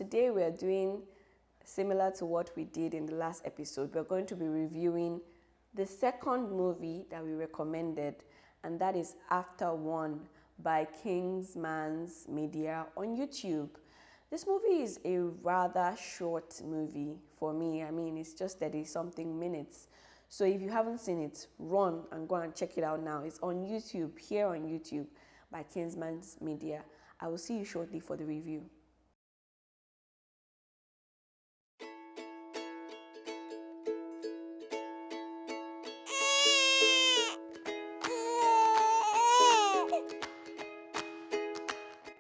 Today we are doing similar to what we did in the last episode. We're going to be reviewing the second movie that we recommended, and that is Afterone by Kinsman's Media on YouTube. This movie is a rather short movie for me. I mean, it's just 30-something minutes. So if you haven't seen it, run and go and check it out now. It's on YouTube, here on YouTube, by Kinsman's Media. I will see you shortly for the review.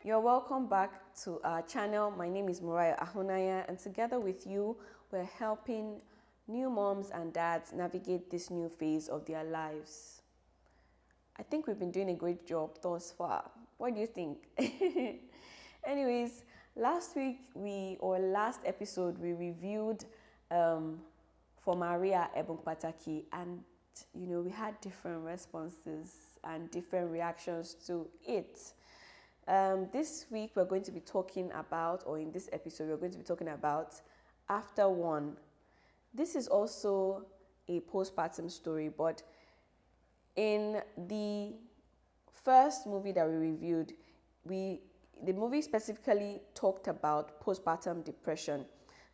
You're welcome back to our channel. My name is Moriah Ahunaya, and together with you, we're helping new moms and dads navigate this new phase of their lives. I think we've been doing a great job thus far. What do you think? Anyways, last episode, we reviewed For Maria Ebunkpataki, and we had different responses and different reactions to it. This week we're going to be talking about, or in this episode we're going to be talking about Afterone. This is also a postpartum story, but in the first movie that we reviewed, the movie specifically talked about postpartum depression.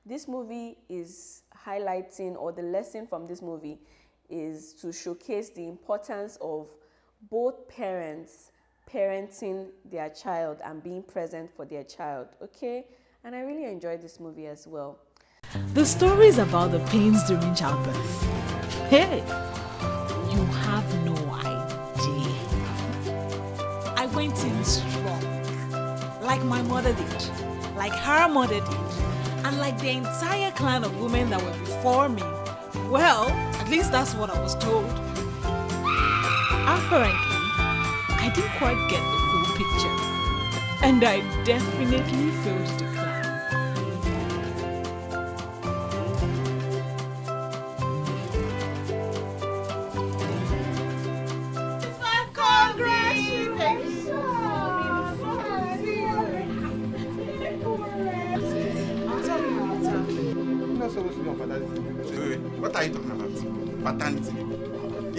This movie is highlighting, or the lesson from this movie is to showcase the importance of both parents parenting their child and being present for their child, okay? And I really enjoyed this movie as well. The story is about the pains during childbirth. Hey, you have no idea. I went in strong, like my mother did, like her mother did, and like the entire clan of women that were before me. Well, at least that's what I was told. Apparently, I didn't quite get the full picture, and I definitely failed to climb. Supposed to be on paternity. Wait, what are you talking about? Paternity?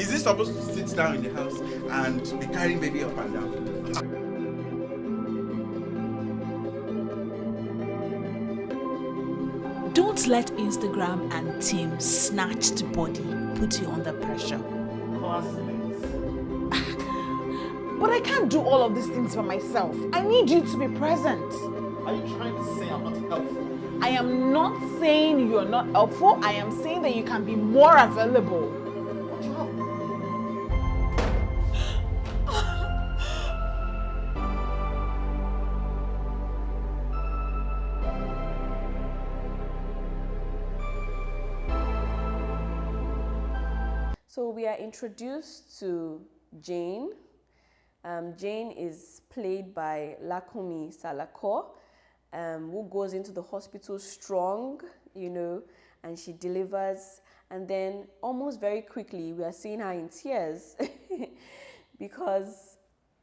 Is this supposed to sit down in the house and be carrying baby up and down? Don't let Instagram and Tim snatched body put you under pressure. But I can't do all of these things for myself. I need you to be present. Are you trying to say I'm not helpful? I am not saying you're not helpful. I am saying that you can be more available. What do you have? So we are introduced to Jane. Jane is played by Lakumi Salako, who goes into the hospital strong, and she delivers. And then almost very quickly, we are seeing her in tears because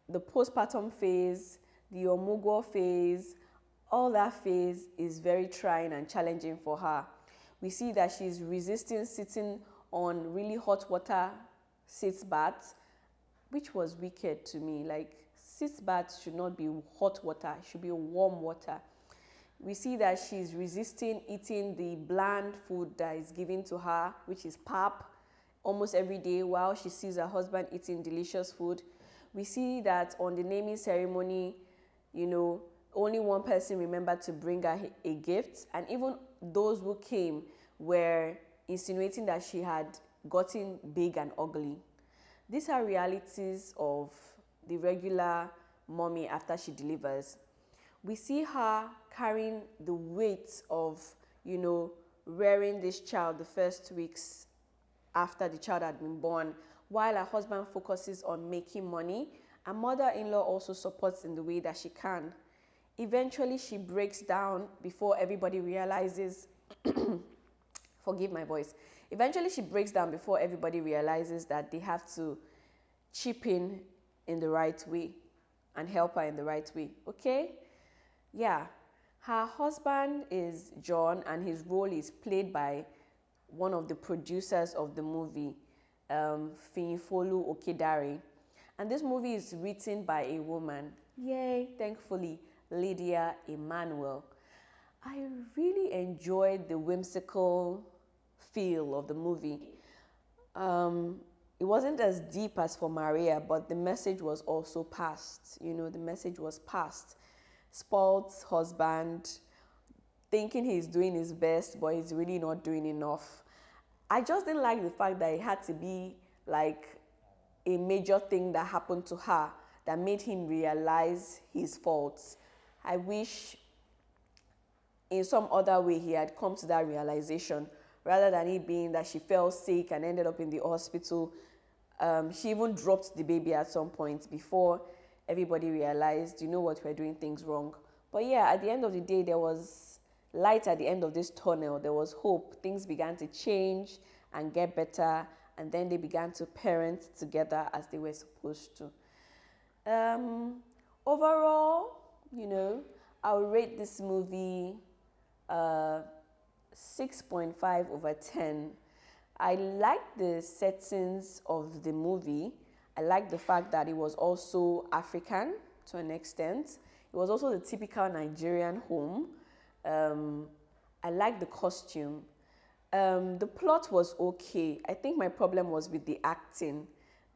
the postpartum phase, the omugo phase, all that phase is very trying and challenging for her. We see that she's resisting sitting on really hot water sitz baths, which was wicked to me. Like, sitz baths should not be hot water, it should be warm water. We see that she's resisting eating the bland food that is given to her, which is pap, almost every day, while she sees her husband eating delicious food. We see that on the naming ceremony, only one person remembered to bring her a gift, and even those who came were insinuating that she had gotten big and ugly. These are realities of the regular mommy after she delivers. We see her carrying the weight of, rearing this child the first weeks after the child had been born, while her husband focuses on making money. Her mother-in-law also supports in the way that she can. Eventually, she breaks down before everybody realizes, forgive my voice. Eventually, she breaks down before everybody realizes that they have to chip in the right way and help her in the right way, okay? Yeah. Her husband is John, and his role is played by one of the producers of the movie, Finifolu Okedare. And this movie is written by a woman, yay, thankfully, Lydia Emmanuel. I really enjoyed the whimsical feel of the movie. It wasn't as deep as for Maria, but the message was also passed. You know, the message was passed. Spoiled husband, thinking he's doing his best, but he's really not doing enough. I just didn't like the fact that it had to be like a major thing that happened to her that made him realize his faults. I wish in some other way he had come to that realization, rather than it being that she fell sick and ended up in the hospital. She even dropped the baby at some point before everybody realized, you know what, we're doing things wrong. But yeah, at the end of the day, there was light at the end of this tunnel. There was hope. Things began to change and get better, and then they began to parent together as they were supposed to. Overall, you know, I'll rate this movie 6.5 over 10. I like the settings of the movie. I like the fact that it was also African to an extent. It was also the typical Nigerian home. I like the costume. The plot was okay. I think my problem was with the acting.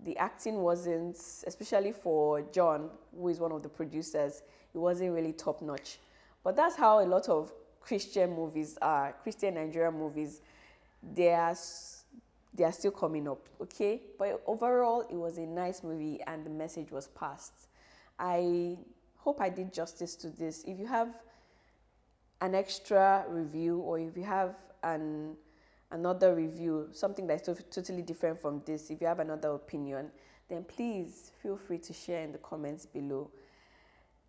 The acting wasn't, especially for John, who is one of the producers, it wasn't really top notch. But that's how a lot of Christian movies are, Christian Nigerian movies. They are still coming up, okay? But overall, it was a nice movie and the message was passed. I hope I did justice to this. If you have an extra review, or if you have another review, something that's totally different from this, if you have another opinion, then please feel free to share in the comments below.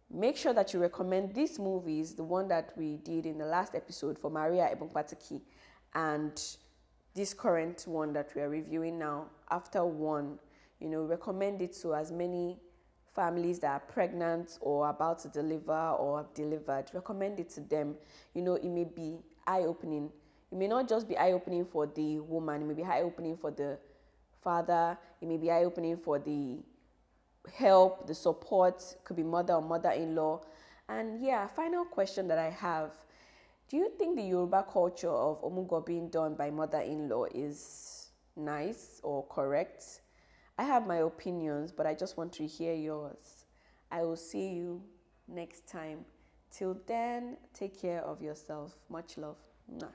Make sure that you recommend these movies, the one that we did in the last episode for Maria Ebongpataki, and this current one that we are reviewing now, Afterone. You know, recommend it to as many families that are pregnant or about to deliver or have delivered. Recommend it to them. You know, it may be eye-opening. It may not just be eye-opening for the woman. It may be eye-opening for the father. It may be eye-opening for the help, the support. Could be mother or mother-in-law. And yeah, final question that I have. Do you think the Yoruba culture of Omugo being done by mother-in-law is nice or correct? I have my opinions, but I just want to hear yours. I will see you next time. Till then, take care of yourself. Much love. Mwah.